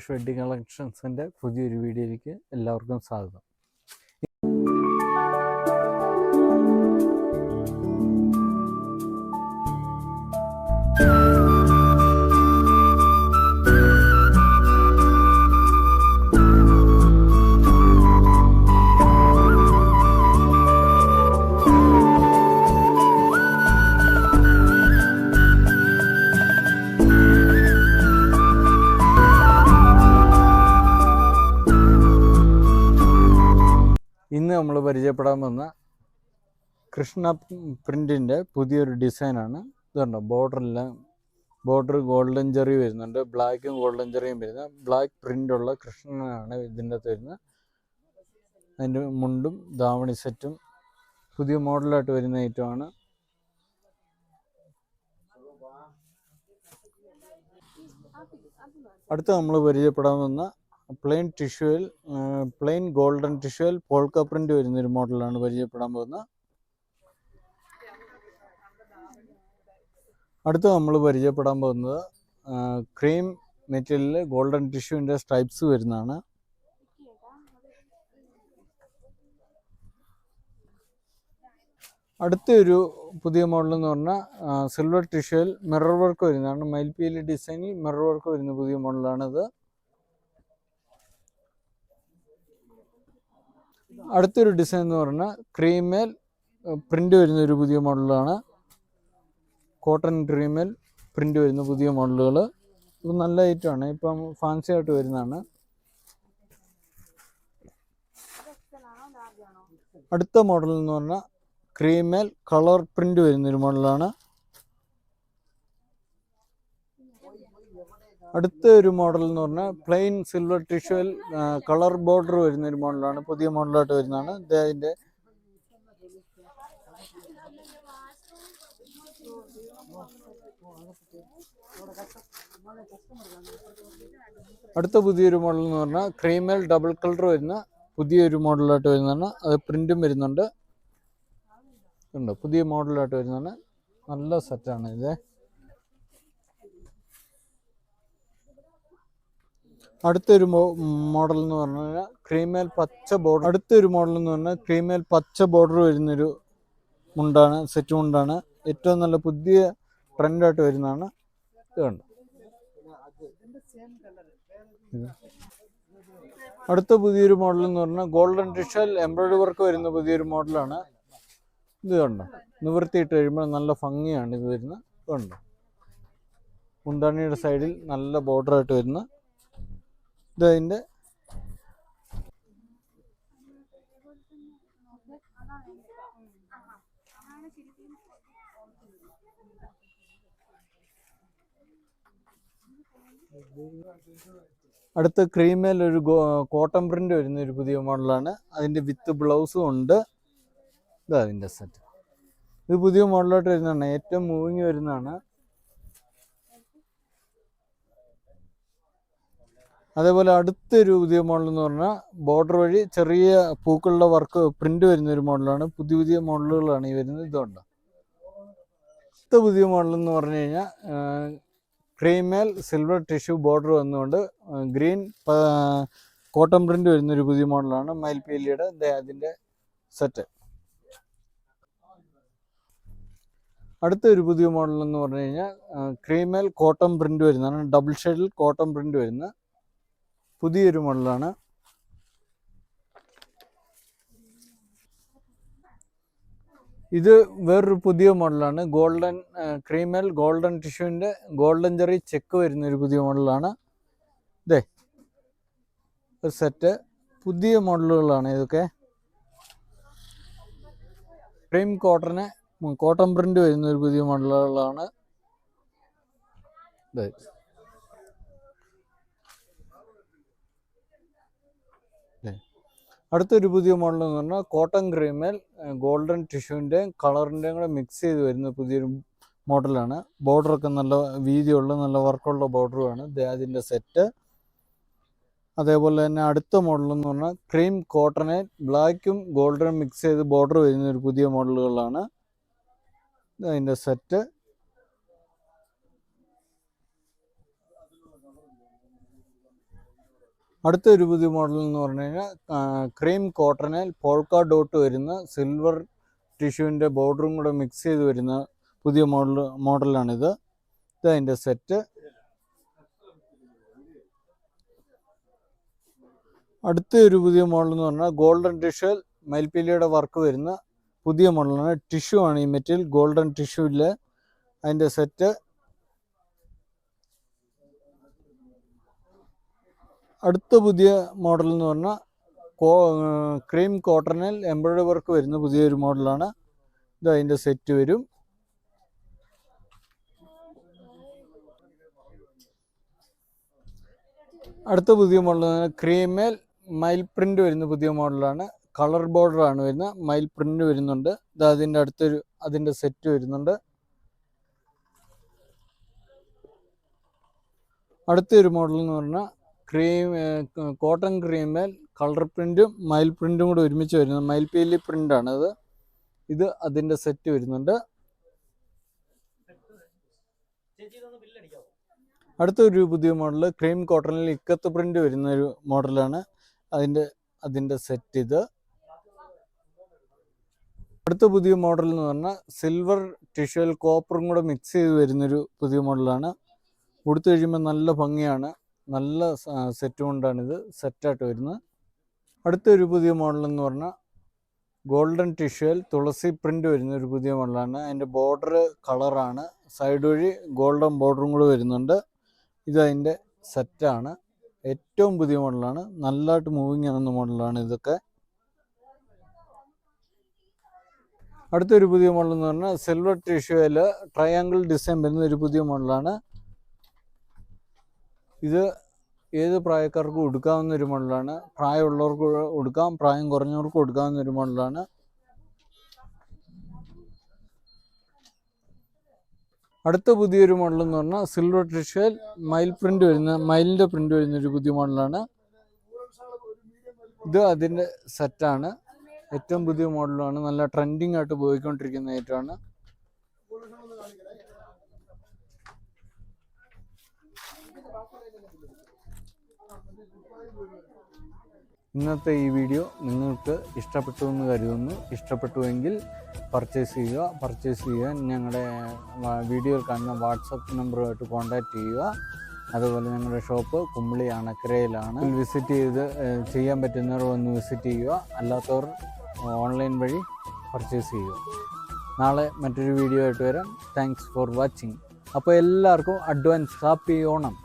Suresh wedding കളക്ഷൻസിൻ്റെ പുതിയൊരു വീഡിയോയിലേക്ക് എല്ലാവർക്കും സ്വാഗതം. ഇന്ന് നമ്മൾ പരിചയപ്പെടാൻ വന്ന കൃഷ്ണ പ്രിൻറ്റിൻ്റെ പുതിയൊരു ഡിസൈനാണ്. ഇതുണ്ടോ, ബോർഡർ ഗോൾഡൻ ജെറി വരുന്നുണ്ട്, ബ്ലാക്കും ഗോൾഡൻ ജെറിയും വരുന്ന ബ്ലാക്ക് പ്രിൻ്റുള്ള കൃഷ്ണനാണ് ഇതിൻ്റെ അകത്ത് വരുന്നത്. അതിൻ്റെ മുണ്ടും ധാവണി സെറ്റും പുതിയ മോഡലായിട്ട് വരുന്ന ഐറ്റമാണ്. അടുത്ത നമ്മൾ പരിചയപ്പെടാൻ വന്ന പ്ലെയിൻ ഗോൾഡൻ ടിഷ്യൂൽ പോൾക്ക പ്രിന്റ് വരുന്നൊരു മോഡലാണ് പരിചയപ്പെടാൻ പോകുന്നത്. അടുത്ത നമ്മൾ പരിചയപ്പെടാൻ പോകുന്നത് ക്രീം മെറ്റീരിയലിൽ ഗോൾഡൻ ടിഷ്യൂവിൻ്റെ സ്ട്രൈപ്സ് വരുന്നതാണ്. അടുത്തൊരു പുതിയ മോഡൽ എന്ന് പറഞ്ഞാൽ സിൽവർ ടിഷ്യൂൽ മിറർ വർക്ക് വരുന്നതാണ്. മയിൽപീലി ഡിസൈനിൽ മിറർ വർക്ക് വരുന്ന പുതിയ മോഡലാണിത്. അടുത്തൊരു ഡിസൈൻ എന്ന് പറഞ്ഞാൽ ക്രീമേൽ പ്രിൻ്റ് വരുന്ന ഒരു പുതിയ മോഡലാണ്. കോട്ടൺ ക്രീമേൽ പ്രിൻ്റ് വരുന്ന പുതിയ മോഡലുകൾ. ഇത് നല്ല ഐറ്റമാണ്, ഇപ്പം ഫാൻസി ആയിട്ട് വരുന്നതാണ്. അടുത്ത മോഡൽ എന്ന് പറഞ്ഞാൽ ക്രീമേൽ കളർ പ്രിൻ്റ് വരുന്നൊരു മോഡലാണ്. അടുത്ത ഒരു മോഡൽ എന്ന് പറഞ്ഞാൽ പ്ലെയിൻ സിൽവർ ടിഷ്യൂൽ കളർ ബോർഡർ വരുന്ന ഒരു മോഡലാണ്, പുതിയ മോഡലായിട്ട് വരുന്നതാണ്. അതിൻ്റെ അടുത്ത പുതിയൊരു മോഡൽ എന്ന് പറഞ്ഞാൽ ക്രീമേൽ ഡബിൾ കളർ വരുന്ന പുതിയൊരു മോഡലായിട്ട് വരുന്നതാണ്. അത് പ്രിന്റും വരുന്നുണ്ട്. ഉണ്ട്, പുതിയ മോഡലായിട്ട് വരുന്നതാണ്. നല്ല സെറ്റാണ് ഇത്. അടുത്തൊരു മോഡൽ എന്ന് പറഞ്ഞു കഴിഞ്ഞാൽ ക്രീമേൽ പച്ച ബോർഡർ. അടുത്തൊരു മോഡൽ എന്ന് പറഞ്ഞാൽ ക്രീമേൽ പച്ച ബോർഡർ വരുന്നൊരു മുണ്ടാണ്, സെറ്റ് മുണ്ടാണ്. ഏറ്റവും നല്ല പുതിയ ട്രെൻഡായിട്ട് വരുന്നതാണ്. ഇത് കണ്ടോ. അടുത്ത പുതിയൊരു മോഡൽ എന്ന് പറഞ്ഞാൽ ഗോൾഡൻ ടിഷ്യൽ എംബ്രോയിഡറി വർക്ക് വരുന്ന പുതിയൊരു മോഡലാണ്. ഇത് കണ്ടോ, നിവർത്തിയിട്ട് കഴിയുമ്പോൾ നല്ല ഭംഗിയാണ് ഇത് വരുന്നത്. ഇത് കണ്ടോ, മുന്താണിയുടെ സൈഡിൽ നല്ല ബോർഡറായിട്ട് വരുന്ന ഇതതിൻ്റെ അടുത്ത ക്രീമേൽ ഒരു കോട്ടൺ പ്രിന്റ് വരുന്ന ഒരു പുതിയ മോഡലാണ്. അതിൻ്റെ വിത്ത് ബ്ലൗസും ഉണ്ട്. ഇതാ അതിൻ്റെ സെറ്റ്. ഇത് പുതിയ മോഡലായിട്ട് വരുന്നതാണ്, ഏറ്റവും മൂവിങ് വരുന്നതാണ്. അതേപോലെ അടുത്തൊരു പുതിയ മോഡൽ എന്ന് പറഞ്ഞാൽ ബോർഡർ വഴി ചെറിയ പൂക്കളുടെ വർക്ക് പ്രിന്റ് വരുന്ന ഒരു മോഡലാണ്. പുതിയ മോഡലുകളാണ് ഈ വരുന്നത്. ഇതുണ്ട്. അടുത്ത പുതിയ മോഡൽ എന്ന് പറഞ്ഞു കഴിഞ്ഞാൽ ക്രീമേൽ സിൽവർ ടിഷ്യൂ ബോർഡർ വന്നുകൊണ്ട് ഗ്രീൻ കോട്ടൺ പ്രിന്റ് വരുന്നൊരു പുതിയ മോഡലാണ്. മയിൽപീലിയുടെ അതിൻ്റെ സെറ്റ്. അടുത്തൊരു പുതിയ മോഡൽ എന്ന് പറഞ്ഞു കഴിഞ്ഞാൽ ക്രീമേൽ കോട്ടൺ പ്രിന്റ് വരുന്നതാണ്. ഡബിൾ ഷെയ്ഡിൽ കോട്ടൺ പ്രിന്റ് വരുന്ന പുതിയൊരു മോഡലാണ്. ഇത് വേറൊരു പുതിയ മോഡലാണ്. ക്രീമേൽ ഗോൾഡൻ ടിഷ്യൂവിൻ്റെ ഗോൾഡൻ ജെറി ചെക്ക് വരുന്നൊരു പുതിയ മോഡലാണ്. ഇതേ ഒരു സെറ്റ് പുതിയ മോഡലുകളാണ് ഇതൊക്കെ. ക്രീം കോട്ടൺ പ്രിന്റ് വരുന്ന ഒരു പുതിയ മോഡലുകളാണ്. അടുത്തൊരു പുതിയ മോഡൽ എന്ന് പറഞ്ഞാൽ കോട്ടൺ ക്രീമേൽ ഗോൾഡൻ ടിഷ്യൂവിൻ്റെയും കളറിൻ്റെയും കൂടെ മിക്സ് ചെയ്ത് വരുന്ന പുതിയൊരു മോഡലാണ്. ബോർഡറൊക്കെ നല്ല വീതിയുള്ള നല്ല വർക്കുള്ള ബോർഡറുമാണ്. അതിൻ്റെ സെറ്റ്. അതേപോലെ തന്നെ അടുത്ത മോഡൽ എന്ന് പറഞ്ഞാൽ ക്രീം കോട്ടനെ ബ്ലാക്കും ഗോൾഡനും മിക്സ് ചെയ്ത് ബോർഡർ വരുന്ന ഒരു പുതിയ മോഡലുകളാണ്. അതിൻ്റെ സെറ്റ്. അടുത്തൊരു പുതിയ മോഡൽ എന്ന് പറഞ്ഞു കഴിഞ്ഞാൽ ക്രീം കോട്ടണിൽ പോൾക്ക ഡോട്ട് വരുന്ന സിൽവർ ടിഷ്യൂവിൻ്റെ ബോർഡറും കൂടെ മിക്സ് ചെയ്ത് വരുന്ന പുതിയ മോഡലാണിത്. ഇതതിൻ്റെ സെറ്റ്. അടുത്തൊരു പുതിയ മോഡൽ എന്ന് പറഞ്ഞാൽ ഗോൾഡൻ ടിഷ്യൂ മയിൽപ്പീലിയുടെ വർക്ക് വരുന്ന പുതിയ മോഡലാണ്. ടിഷ്യൂ ആണ് ഈ മെറ്റീരിയൽ, ഗോൾഡൻ ടിഷ്യൂവിൽ അതിൻ്റെ സെറ്റ്. അടുത്ത പുതിയ മോഡൽ എന്ന് പറഞ്ഞാൽ ക്രീം കോട്ടണിൽ എംബ്രോയ്ഡറി വർക്ക് വരുന്ന പുതിയൊരു മോഡലാണ്. ഇത് അതിൻ്റെ സെറ്റ് വരും. അടുത്ത പുതിയ മോഡൽ ക്രീമേൽ മയിൽ പ്രിന്റ് വരുന്ന പുതിയ മോഡലാണ്. കളർ ബോർഡർ ആണ് വരുന്നത്, മയിൽ പ്രിന്റ് വരുന്നുണ്ട്. ഇത് അതിൻ്റെ സെറ്റ് വരുന്നുണ്ട്. അടുത്തൊരു മോഡൽ എന്ന് പറഞ്ഞാൽ കോട്ടൺ ക്രീമേൽ കളർ പ്രിന്റും മയിൽ പ്രിന്റും കൂടെ ഒരുമിച്ച് വരുന്നത് മയിൽപീലി പ്രിന്റാണത്. ഇത് അതിൻ്റെ സെറ്റ് വരുന്നുണ്ട്. അടുത്തൊരു പുതിയ മോഡൽ ക്രീം കോട്ടണിൽ ഇക്കത്ത് പ്രിന്റ് വരുന്ന ഒരു മോഡലാണ്. അതിൻ്റെ സെറ്റ് ഇത്. അടുത്ത പുതിയ മോഡൽ എന്ന് പറഞ്ഞാൽ സിൽവർ ടിഷ്യൂൽ കോപ്പറും കൂടെ മിക്സ് ചെയ്ത് വരുന്നൊരു പുതിയ മോഡലാണ്. കൊടുത്തു കഴിയുമ്പോൾ നല്ല ഭംഗിയാണ്, നല്ല സെറ്റ് കൊണ്ടാണിത് സെറ്റായിട്ട് വരുന്നത്. അടുത്തൊരു പുതിയ മോഡൽ എന്ന് പറഞ്ഞാൽ ഗോൾഡൻ ടിഷ്യൂൽ തുളസി പ്രിന്റ് വരുന്ന ഒരു പുതിയ മോഡലാണ്. അതിൻ്റെ ബോർഡർ കളറാണ്, സൈഡ് വഴി ഗോൾഡൻ ബോർഡറും കൂടെ വരുന്നുണ്ട്. ഇതതിൻ്റെ സെറ്റാണ്. ഏറ്റവും പുതിയ മോഡലാണ്, നല്ലതായിട്ട് മൂവിങ് ആവുന്ന മോഡലാണ് ഇതൊക്കെ. അടുത്തൊരു പുതിയ മോഡൽ എന്ന് പറഞ്ഞാൽ സിൽവർ ടിഷ്യൂവിൽ ട്രയാങ്കിൾ ഡിസൈൻ വരുന്ന ഒരു പുതിയ മോഡലാണ്. ഇത് ഏത് പ്രായക്കാർക്കും കൊടുക്കാവുന്ന ഒരു മോഡലാണ്. പ്രായമുള്ളവർക്ക് കൊടുക്കാം, പ്രായം കുറഞ്ഞവർക്ക് കൊടുക്കാവുന്ന ഒരു മോഡലാണ്. അടുത്ത പുതിയൊരു മോഡൽ എന്ന് പറഞ്ഞാൽ സിൽവർ ടിഷ്യൂൽ മയിലിൻ്റെ പ്രിന്റ് വരുന്ന ഒരു പുതിയ മോഡലാണ്. ഇത് അതിൻ്റെ സെറ്റാണ്. ഏറ്റവും പുതിയ മോഡലാണ്, നല്ല ട്രെൻഡിങ് ആയിട്ട് പോയിക്കൊണ്ടിരിക്കുന്ന ഐറ്റമാണ്. ഇന്നത്തെ ഈ വീഡിയോ നിങ്ങൾക്ക് ഇഷ്ടപ്പെട്ടു എന്ന് കരുതുന്നു. ഇഷ്ടപ്പെട്ടുവെങ്കിൽ പർച്ചേസ് ചെയ്യുക. ഞങ്ങളുടെ വീഡിയോയിൽ കാണുന്ന വാട്സപ്പ് നമ്പറുമായിട്ട് കോൺടാക്റ്റ് ചെയ്യുക. അതുപോലെ ഞങ്ങളുടെ ഷോപ്പ് കുമ്പളി അണക്കരയിലാണ്. ചെയ്യാൻ പറ്റുന്നവർ വന്ന് വിസിറ്റ് ചെയ്യുക, അല്ലാത്തവർ ഓൺലൈൻ വഴി പർച്ചേസ് ചെയ്യുക. നാളെ മറ്റൊരു വീഡിയോ ആയിട്ട് വരാം. Thanks for watching. അപ്പോൾ എല്ലാവർക്കും അഡ്വാൻസ് ഹാപ്പി ഓണം.